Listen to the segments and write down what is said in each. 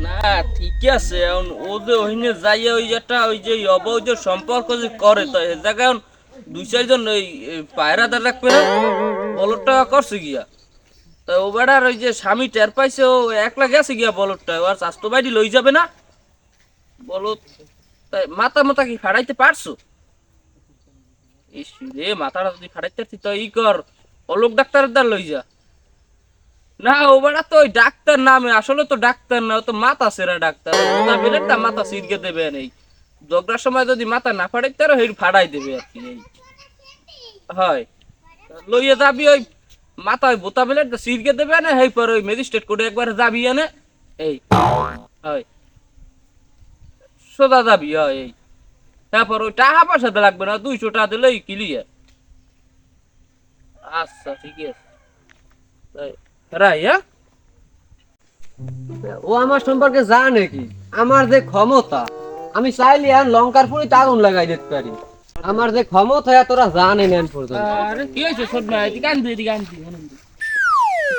না ঠিক আছে এখন ও যে ওইনে যাইয়া ওই একটা ওই যে অবৈধ সম্পর্ক যে করে তো এ জায়গায় এখন দুই চারজন ওই পায়রাদার রাখবে না বলদটা করছে গিয়া তা ও বেড়ার ওই যে স্বামী টের পাইছে ও একলা গেছে গিয়া বলদটা আর স্বাস্থ্য বাইরে লই যাবে না বলদ তাই মাথা মাথা কি ফাড়াইতে পারছো ইস রে মাথাটা যদি ফাড়াইতে পারছি তো ই কর অলোক ডাক্তারের দ্বার লই যা না ও বেড়া তো ওই ডাক্তার নামে আসলে তো ডাক্তার না ও তো মাথা সেরা ডাক্তার বেলেটটা মাথা সিরকে দেবে নেই ঝগড়ার সময় যদি মাথা না ফাড়াইতে আরো হের ফাড়াই দেবে আর কি এই হয় লইয়া যাবি ওই মাথায় বোতা বেলেট সিরকে দেবে না হেই পর ওই ম্যাজিস্ট্রেট কোর্টে একবার যাবি এনে এই হয় সোজা যাবি হয় এই তারপর ওই টাকা পয়সা তো লাগবে না 200 টাকা দিলেই ক্লিয়ার আচ্ছা ঠিক আছে তাই রাই হ্যাঁ ও আমার সম্পর্কে জানে কি আমার যে ক্ষমতা আমি চাইলে আর লঙ্কার পুরিতে আগুন লাগাই দিতে পারি আমার যে ক্ষমতা তোরা জানে নেন পর্যন্ত আরে কি হয়েছে ছোট ভাই এদিকে আনবি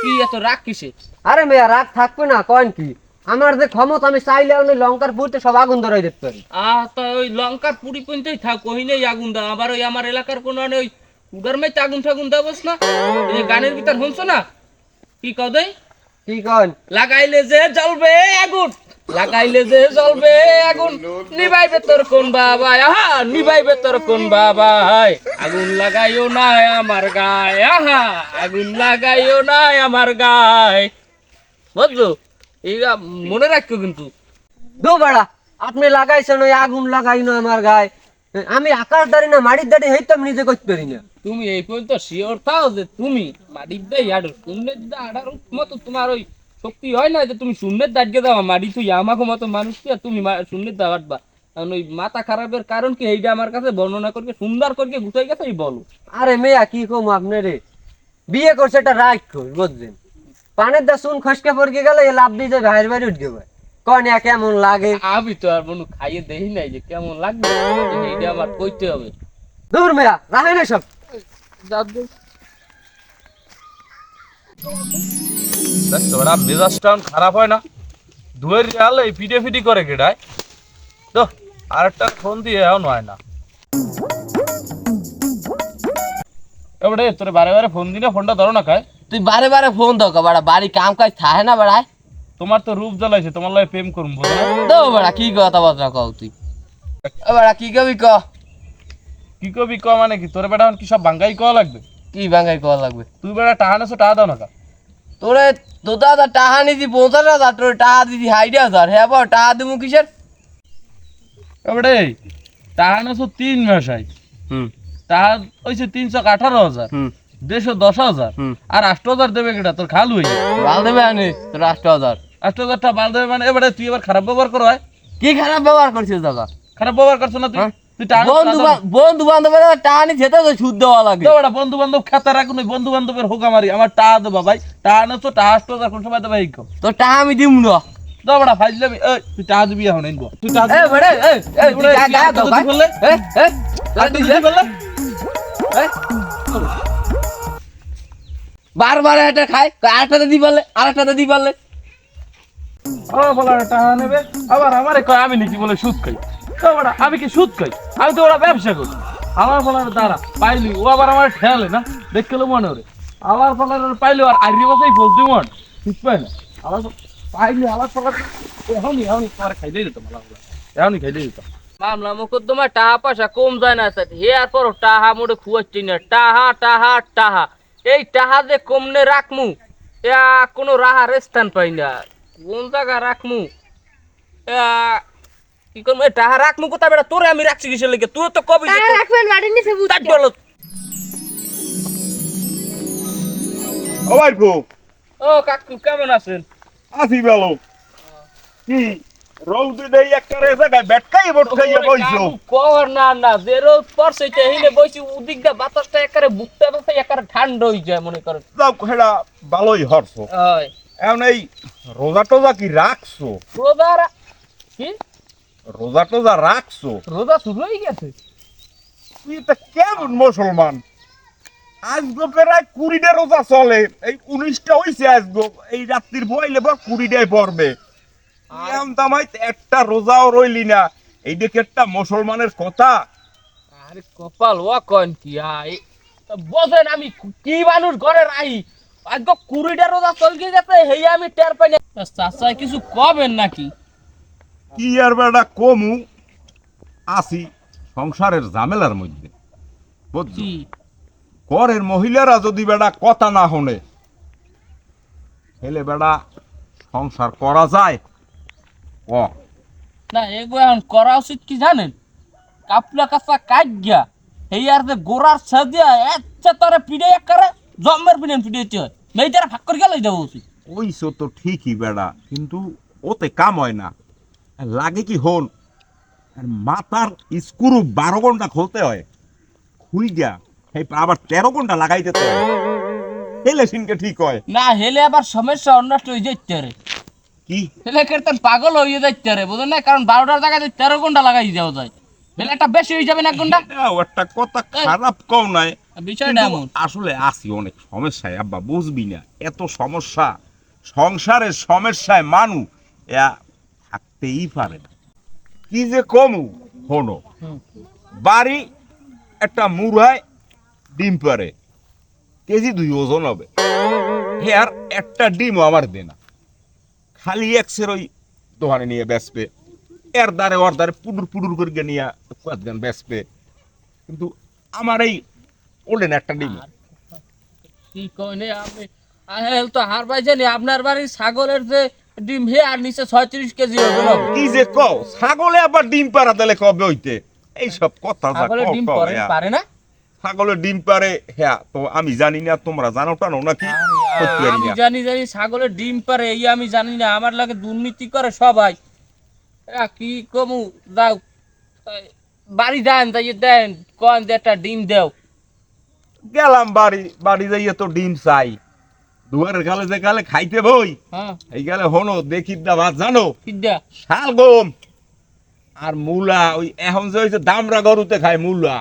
কি এত রাগ কিসে আরে মেয়া রাগ থাকবে না কন কি আমার যে ক্ষমতা আমি চাইলে ওই লঙ্কার পুরিতে সব আগুন ধরাই দিতে পারি তো ওই লঙ্কার পুরি পর্যন্তই থাক কহিনেই আগুন দাও আবার ওই আমার এলাকার কোন ওই উডার মাইতে আগুন ঠাগুন দেবস না এই যে গানের ভিতর শুনছো না কি কদই কি কন লাগাইলে যে জ্বলবে আগুন লাগাইলে যে জ্বলবে আগুন নিভাইবে তোর কোন বাবা আহা নিভাইবে তোর কোন বাবা আগুন লাগাইও না আমার গায়ে আহা আগুন লাগাইও না আমার গায়ে বুঝছো এইটা মনে রাখো কিন্তু দো বাড়া আপনি লাগাইছেন ওই আগুন লাগাইনো আমার গায়ে আমি আকাশ দাঁড়ি না মাটির দাঁড়ি হইতাম নিজে করতে পারি না তুমি এই পর্যন্ত শিওর থাও যে তুমি মাটির দাই আড়ো শূন্যের দা আড়ার মতো তোমার ওই শক্তি হয় না যে তুমি শূন্যের দাঁড়িয়ে দাও মাটি তুই আমাকে মতো মানুষ কি আর তুমি শূন্যের দা আটবা কারণ ওই মাথা খারাপের কারণ কি এইটা আমার কাছে বর্ণনা করবে সুন্দর করে গুছাই গেছে এই বলো আরে মেয়া কি কম আপনারে বিয়ে করছে একটা রাগ কর বুঝছেন পানের দা শুন খসকে পড়কে গেলে লাভ দিয়ে যায় ভাইয়ের বাড়ি উঠে যাবে কন কেমন লাগে আমি তো আর মনু খাইয়ে দেখি নাই যে কেমন লাগবে এইটা আমার কইতে হবে দূর মেয়া রাখে না সব তোরা মেজাজটা খারাপ হয় না ধুয়ের রিয়াল এই পিটে ফিটি করে কেটায় তো আরেকটা ফোন দিয়ে এখন হয় না এবারে তোর বারে বারে ফোন দিলে ফোনটা ধরো না খায় তুই বারে বারে ফোন দাও বাড়া বাড়ি কাম কাজ থাকে না বাড়ায় তোমার তো রূপ জ্বালাইছে তোমার লাগে প্রেম করুম বলে দো বাড়া কি কথা বার্তা কও তুই বাড়া কি কবি ক কি কবি ক মানে কি তোর বেটা কি সব বাঙ্গাই কওয়া লাগবে কি বাঙ্গাই কওয়া লাগবে তুই বেটা টাকা নেছো টাকা দাও না কা তোরে তো দাদা টাকা নিদি 50,000 তোর টাকা দিদি 60,000 হ্যাঁ বল টাকা দিমু কিসের এবারে টাকা নেছো 3 মাসাই টাকা হইছে 318,000 110,000 আর 8,000 দেবে কেটা তোর খালু হইছে বাল দেবে আনি তোর 8,000 8,000 টাকা বাল দেবে মানে এবারে তুই এবার খারাপ ব্যবহার করো হয় কি খারাপ ব্যবহার করছিস দাদা খারাপ ব্যবহার করছ না তুই তুই টাকা বন্ধু বান্ধবের টাকা নি যেতে তো সুদ দেওয়া লাগে তো বেটা বন্ধু বান্ধব খাতা রাখুন বন্ধু বান্ধবের হোকা মারি আমার টাকা দেবা ভাই টাকা নেছো টাকা 8,000 কোন সময় দেবা এইকো তোর টাকা আমি দিমু না তো বেটা ফাইল যাবি এই তুই টাকা দিবি এখন আইনবো তুই টাকা এ বড়ে এ তুই গা দাও ভাই বললে এ তুই বললে বারবার এটা খায় আরেকটাতে দি বললে আরেকটাতে দি বললে আমার বলা টাকা নেবে আবার আমারে কয় আমি নাকি বলে সুদ খাই তো বেটা আমি কি সুদ খাই আমি তো ওরা ব্যবসা করি আমার বলার দ্বারা পাইলি ও আবার আমার খেয়ালে না দেখলে মনে ওরে আমার বলার পাইলো আর আইরি বসাই বলতে মন ঠিক পাই না আমার পাইলি আমার বলার এখনই তোমার খাইলেই দিতাম আমার বলা এখনই খাইলেই দিতাম মামলা মোকদ্দমা টাকা পয়সা কম যায় না স্যার হে আর পর টাহা মোড়ে খুয়াচ্ছি না টাহা টাহা টাহা এই টাহা যে কমনে রাখমু এ কোনো রাহার স্থান পাই না কোন জায়গা রাখমু কি করবো টাহা রাখমু কোথায় বেটা তোরে আমি রাখছি কিসের লেগে তুই তো কবি রাখবেন বাড়ির নিচে ও ভাই গো ও কাকু কেমন আছেন আসি ভালো কি রৌদ্র দেই একটা রে জায়গায় বেটকাই বটকাইয়া বইছো কর না না যে রোদ পড়ছে এটা হিলে বইছি উদিক দা বাতাসটা একারে বুকটা বসে একারে ঠান্ডা হই যায় মনে করেন যাও হেডা ভালোই হরছো হয় এখন এই রোজা টোজা কি রাখছো রোজা কি রোজা টোজা রাখছো রোজা শুরু হয়ে গেছে তুই তো কেমন মুসলমান আজগো প্রায় 20টা রোজা চলে এই 19টা হইছে আজগো এই রাত্রির বইলে বা 20টাই পড়বে ইয়াম দামাই একটা রোজাও রইলি না, এই দেখে একটা মুসলমানের কথা। আরে কপাল ও কন কি আই বোঝেন আমি কি মানুষ ঘরে রাই আজ 20টা রোজা চলকে যাচ্ছে হেই আমি টের পাই না। চাচা কিছু কবেন নাকি? কি আর বেটা কমু, আসি সংসারের ঝামেলার মধ্যে, বুঝছো? কি ঘরের মহিলারা যদি বেটা কথা না শোনে, তাহলে বেটা সংসার করা যায়? ক না এগো এখন করা উচিত কি জানেন? কাপলা কাঁচা কাট গিয়া এই আর যে গোড়ার ছাদিয়া এচ্ছা তারা পিড়ে করে জম্মের পিড়েতে হয় মেয়েটারা ভাগ করে গেলে দেওয়া উচিত। ওইসো তো ঠিকই বেটা, কিন্তু ওতে কাম হয় না। লাগে কি হল, আর মাথার স্ক্রু 12 ঘন্টা খুলতে হয়, খুই গিয়া এই আবার 13 ঘন্টা লাগাইতে তো হয়, হেলে সিনকে ঠিক হয় না হেলে আবার সমস্যা অন্যষ্ট হয়ে যাইতে রে, কি? হেলে কেরতেন পাগল হয়ে যাইতে রে, বুঝলেন না? কারণ 12টার জায়গায় 13 ঘন্টা লাগাই দেওয়া যায়, হেলে একটা বেশি হয়ে যাবে না 1 ঘন্টা। এটাও একটা কথা, খারাপ কও নাই, বিষয়টা কিন্তু এমন। আসলে আসি অনেক সমস্যায় আব্বা, বুঝবি না এত সমস্যা, সংসারের সমস্যায় মানুষ থাকতেই পারে না। কি যে কমু হনো, বাড়ি একটা মুরহায় ডিম পারে, কেজি 2 ওজন হবে, হে আর একটা ডিমও আমার দে না, খালি এক্সের ওই দোকানে নিয়ে বেচবে, এর দ্বারে ওর দ্বারে পুডুর পুডুর করে নিয়ে কয়েকজন বেচবে, কিন্তু আমার এই ওলেন একটা ডিম। কি কইনে আমি আহেল তো হার পাইছেন, আপনার বাড়ির ছাগলের যে ডিম হে আর নিচে 36 কেজি ওজন হবে। কি যে কও, ছাগলে আবার ডিম পাড়া দিলে কবে হইতে? এইসব কথা যা ছাগলের কও ডিম কও পারে হ্যাঁ। পারে না? ছাগলের ডিম পারে হ্যাঁ, তো আমি জানি না, তোমরা জানো টানো নাকি? সত্যি জানি আমি না। জানি ছাগলের ডিম পারে এই আমি জানি না, আমার লাগে দুর্নীতি করে সবাই। কি কমু দাও বাড়ি দেন যাই দেন কোন যে একটা ডিম দেও। গেলাম বাড়ি, বাড়ি যাইয়ে তো ডিম চাই, দুয়ারের গালে যে গালে খাইতে বই, হ্যাঁ এই গেলে হনো দেখি দা ভাত জানো, কিডা শালগম আর মূলা, ওই এখন যে হইছে দামরা গরুতে খায় মূলা,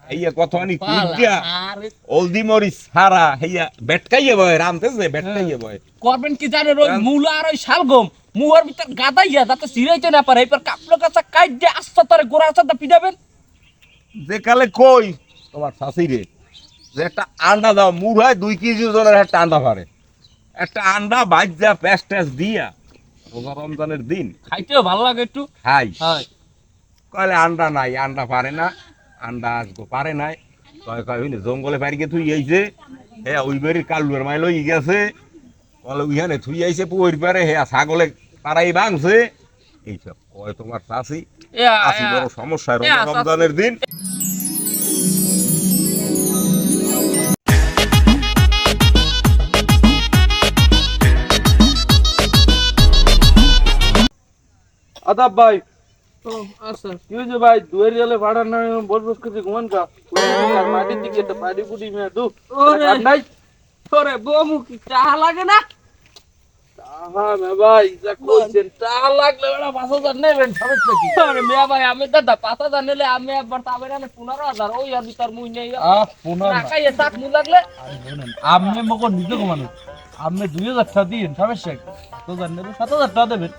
এইয়া কতখানি কুইয়া আরে হলদি মরিচ সারা হেইয়া বেটকাইয়ে বয়, রামতেছে বেটকাইয়ে বয়। করবেন কি জানেন? ওই মূলা আর ওই শালগম মুহার ভিতর গাদাইয়া যাতে সিরাইতে না পারে এরপর কাপড় কাঁচা কাট দিয়ে আস্তে তারে গোড়া আস্তে পিটাবেন। যে কালে কই তোমার শাশুড়ি যে একটা আন্ডা দাও, মুড়ায় 2 কেজি ওজনের একটা আন্ডা পারে, একটা আন্ডা ভাজা পেঁয়াজ টেস্ট দিয়া রোজা রমজানের দিন খাইতেও ভালো লাগে একটু। খাই, হয় কইলে আন্ডা নাই, আন্ডা পারে না, আন্ডা আসবো পারে নাই, কয় কয় হইনে জঙ্গলে পারি গিয়ে থুই আইছে, হ্যাঁ ওই বাড়ির কালুয়ের মাইল হয়ে গেছে, কলে ওইখানে থুই আইছে পুয়ের পারে, হ্যাঁ ছাগলে পাড়াই ভাঙছে, এইসব কয় তোমার চাষি। আসি বড় সমস্যায় রোজা রমজানের দিন। আদাব ভাই। আচ্ছা কি হয়েছে ভাই? দুয়ের গেলে ভাড়ার নামে বস বস করতে ঘুমান কা মাটির দিকে একটা পাড়ি পুটি মেয়ে দু নাই তোরে বমু কি টাহা লাগে না? টাহা মে ভাই যা কইছেন টাহা লাগলে ওরা 5000 নেবেন, সমস্যা কি? আরে মিয়া ভাই আমি দাদা 5000 নিলে আমি একবার তাবের না 15000 ওই আর ভিতর মুই নেই 15 টাকায় সাত মু লাগলে। আরে বলেন আপনি মকো নিজে কমানো, আপনি 2000 টাকা দিন, সমস্যা কি? 7000 নেবেন 7000 টাকা দেবেন,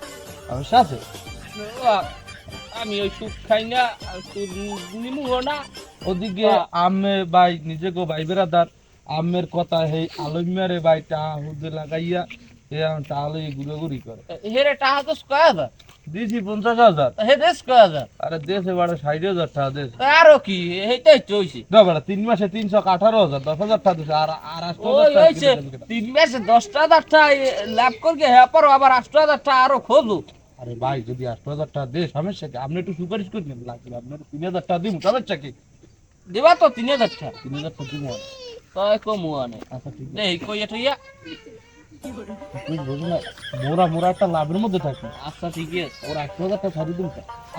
সমস্যা আছে? আমি ওই সুখ খাই না, নিমু না। ওদিকে আমি ভাই নিজে গো ভাই বেড়াদার আমের কথা হেই আলমিয়ারে ভাই টাহা হুদে লাগাইয়া তাহলে ঘুরি করে হেরে টাহা তো কয় দিছি 50000 হে দেশ কয় হাজার? আরে দেশে বাড়ে 60000 টাকা দেশ আরো কি হেইটাই চইছে না বাড়া 3 মাসে 318,000 10,000 টাকা দিছে আর 8000 টাকা 3 মাসে 10,000 টাকা লাভ করকে হে পর আবার 8000 টাকা আরো খোঁজো। আরে ভাই যদি 8000 টাকা দে সমস্যা কি? আপনি একটু সুপারিশ করে নেন, লাগবে আপনার 3000 টাকা দিন, সমস্যা কি? দেবা তো 3000 টাকা, 3000 টাকা দিব তাই কম আনে। আচ্ছা ঠিক আছে এই কই এটা ইয়া তুই বুঝ না মোরা মোরা একটা লাভের মধ্যে থাকি। আচ্ছা ঠিক আছে ওরা 8000 টাকা ছাড়ি দিন।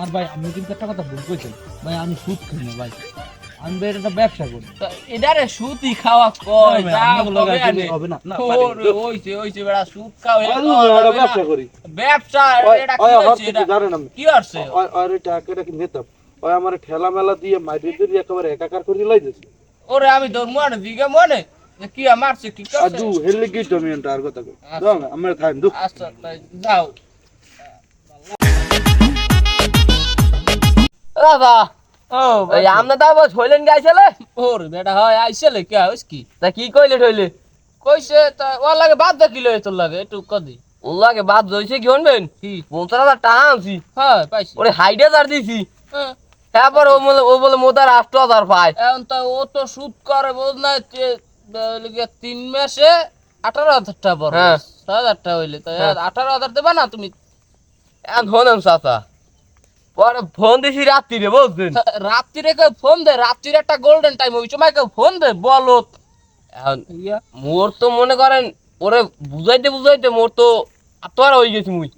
আর ভাই আপনি কিন্তু একটা কথা ভুল কইছেন ভাই, আমি সুদ খাই না ভাই, আমি বের একটা ব্যবসা করি। এটারে সুদই খাওয়া কয় হবে না না ওইছে ওইছে বেড়া সুদ খাও এটা ব্যবসা করি, ব্যবসা এটা কি হচ্ছে? এটা জানেন আমি কি আছে? আরে টাকাটা কি নিতাম ওই আমার ঠেলা মেলা দিয়ে মাইরে দিয়ে একেবারে একাকার করে লাই দিছে। ওরে আমি তোর মনে দিগে মনে যে কি মারছে কি করছে আদু হেলে কি তুমি এন্টার কথা কই দাও না আমরা থাইন দু। আচ্ছা তাই যাও দাদা ও এই আমনা দা বস হইলেন গাইছলে ওর বেটা হয় আইসলে কে হইস কি তা কি কইলে ঠইলে কইছে তা ও লাগে বাদ দা কিলো তোর লাগে একটু কদি ওলাকে বাপ জইছে কি হনবেন কি 50,000 টাকা আনছি হ্যাঁ পাইছি ওরে হাইডে জার দিছি হ্যাঁ তারপর ও বলে মোদার 8,000 পায় এখন তো ও তো সুদ করে বুঝ না 3 মাসে 18,000 টাকা বড় হ্যাঁ। 6,000 টাকা হইলে তো হ্যাঁ। 18,000 দেবা না তুমি এখন হনেন চাচা পরে ফোন দিছি রাত্রিরে বুঝছেন রাত্রিরে কেউ ফোন দে রাত্রিরে একটা গোল্ডেন টাইম ওই সময় কেউ ফোন দে বলো এখন মোর তো মনে করেন ওরে বুঝাইতে মোর তো আত্মহারা হয়ে গেছি মুই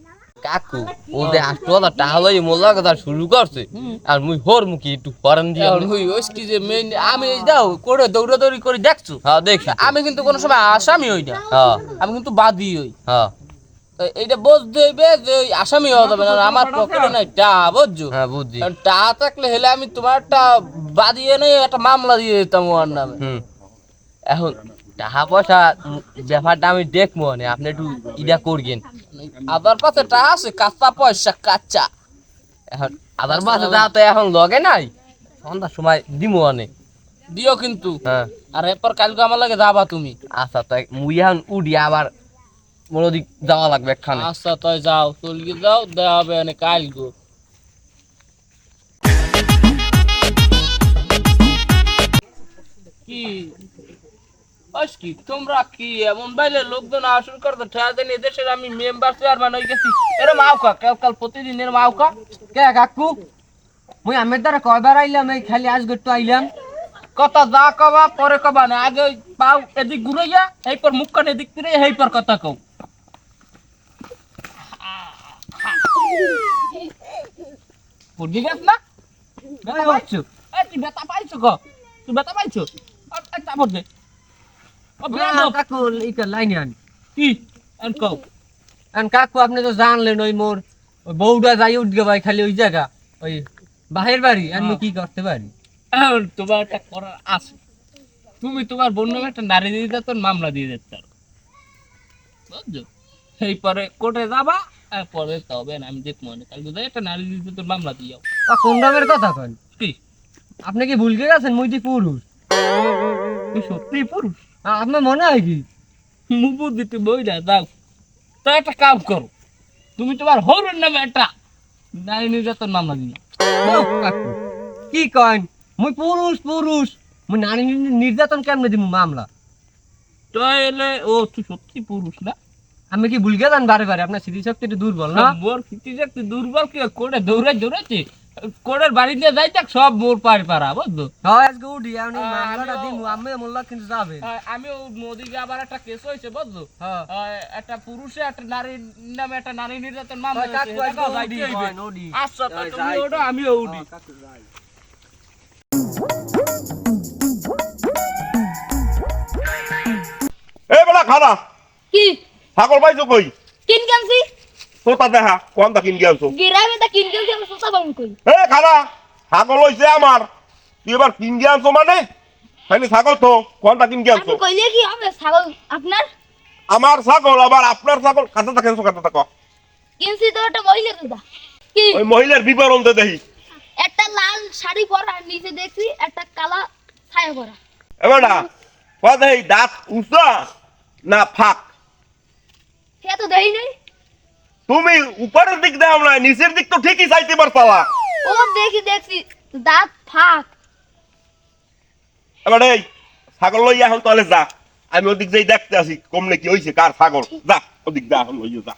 কাকু ও যে 8,000 টাকা লই মোলা কথা শুরু করছে আর মুই হোর মুখি একটু ফরেন দিয়ে এখন হই ওই কি যে মেন আমি এই দাও করে দৌড়াদৌড়ি করে দেখছো হ্যাঁ দেখি আমি কিন্তু কোনো সময় আসামি হই না হ্যাঁ আমি কিন্তু বাদী হই হ্যাঁ তো এইটা বুঝতে হইবে যে ওই আসামি হওয়া যাবে না আমার পকেটে নাই টা বুঝছো হ্যাঁ বুঝছি কারণ টা থাকলে হেলে আমি তোমার একটা বাদিয়ে নেই একটা মামলা দিয়ে দিতাম ওর নামে এখন টাকা পয়সা ব্যাপারটা আমি দেখবো না আপনি একটু ইটা করবেন আবার পাশে টা আছে কাঁচা পয়সা কাঁচা এখন আদার বাসে যা তো এখন লগে নাই সন্ধ্যার সময় দিমো অনেক দিও কিন্তু হ্যাঁ আর এরপর কালকে আমার লাগে যাবা তুমি আচ্ছা তাই মুই এখন উঠি আবার বড় দিক যাওয়া লাগবে একখানে আচ্ছা তাই যাও চলিয়ে যাও দেওয়া হবে অনেক কাল গো কি আজ কি তোমরা কি এমন বাইলে লোকজন আসল করতে ঠেয়া দেন এদেশের আমি মেম্বার চেয়ারম্যান হয়ে গেছি এরম আউকা কাল প্রতিদিন এরম আউকা কে কাকু মুই আমের দ্বারা কয়বার আইলাম এই খালি আজ গট্টু আইলাম কথা যা কবা পরে কবা না আগে ওই পাও এদিক ঘুরাইয়া এই পর মুখ কান এদিক ফিরে এই পর কথা কও বুঝি গেছ না ব্যথা পাইছো এই তুই ব্যথা পাইছো গো তুই ব্যথা পাইছো আর চাপড় দে ও বেয়াদব কাকু ইকা লাইনে আন কি আর কও আন কাকু আপনি তো জানলেন ওই মোর ওই বউটা যাই উঠবে ভাই খালি ওই জায়গা ওই বাহির বাড়ি আমি কি করতে পারি এখন তোমার একটা করার আছে তুমি তোমার বোন নামে একটা নারী নির্যাতন মামলা দিয়ে দিতে পারো বুঝছো সেই পরে কোর্টে যাবা আর পরে তবে না আমি দেখবো না কালকে যাই একটা নারী নির্যাতন মামলা দিয়ে যাও কোন রকমের কথা কন কি আপনি কি ভুল গেছেন মুই দি পুরুষ তুই সত্যিই পুরুষ আপনার মনে হয় কি মুবু দিতে বই না যাও তো একটা কাম করো তুমি তোমার হরুন নামে একটা নারী নির্যাতন মামলা দিয়ে ও কাকু কি কন মুই পুরুষ মুই নারী নির্যাতন কেমনে দিমু মামলা তো এলে ও তুই সত্যি পুরুষ না আমি কি ভুল গেছেন বারে বারে আপনার স্মৃতিশক্তি একটু দুর্বল না মোর ফিটি যে দুর্বল কি কোড়ে দৌড়াচ্ছে কোড়ের বাড়ি দিয়ে যাই দেখ সব মোর পাড়ি পাড়া বুঝছো হয় আজকে উঠি আমি মামলাটা আমিও- দিমু আমি মোল্লা কিন্তু যাবে আমিও মোদিকে আবার একটা কেস হয়েছে বুঝছো হ্যাঁ একটা পুরুষে একটা নারী নামে একটা নারী নির্যাতন মামলা হয়, কাকু হয়েছে। আজকে দেখাও, উঠি, যাইতে হইবে। হয়, উঠি। আচ্ছা তো হয়, তুমি যাই। ওঠো আমিও উঠি এ বেলা খানা কি ছাগল পাইছো কই কিন কেনছি তোতা দেখা কোনটা কিন গেছো গিরামে তা কিন কেনছি আমি সোসা বাউন কই এ খানা ছাগল হইছে আমার তুই এবার কিন গেছো মানে খালি ছাগল তো কোনটা কিন গেছো আপনি কইলে কি হবে ছাগল আপনার আমার ছাগল আবার আপনার ছাগল কাটা থাকেছো কাটা থাকো কিনছি তো একটা মহিলা দুধা কি ওই মহিলার বিবরণ দে দেখি একটা লাল শাড়ি পরা আর নিচে দেখছি একটা কালা ছায়া পরা এবারটা কথা এই দাঁত উঁচা না ফাঁক সে তো দেই নাই তুমি উপরের দিক দাও না নিচের দিক তো ঠিকই চাইতে পারতালা ও দেখছি দাঁত ফাঁক এবার এই ছাগল লইয়া এখন তাহলে যা আমি ওদিক যাই দেখতে আসি কমনে কি হইছে কার ছাগল যা ওদিক যা এখন লইয়া যা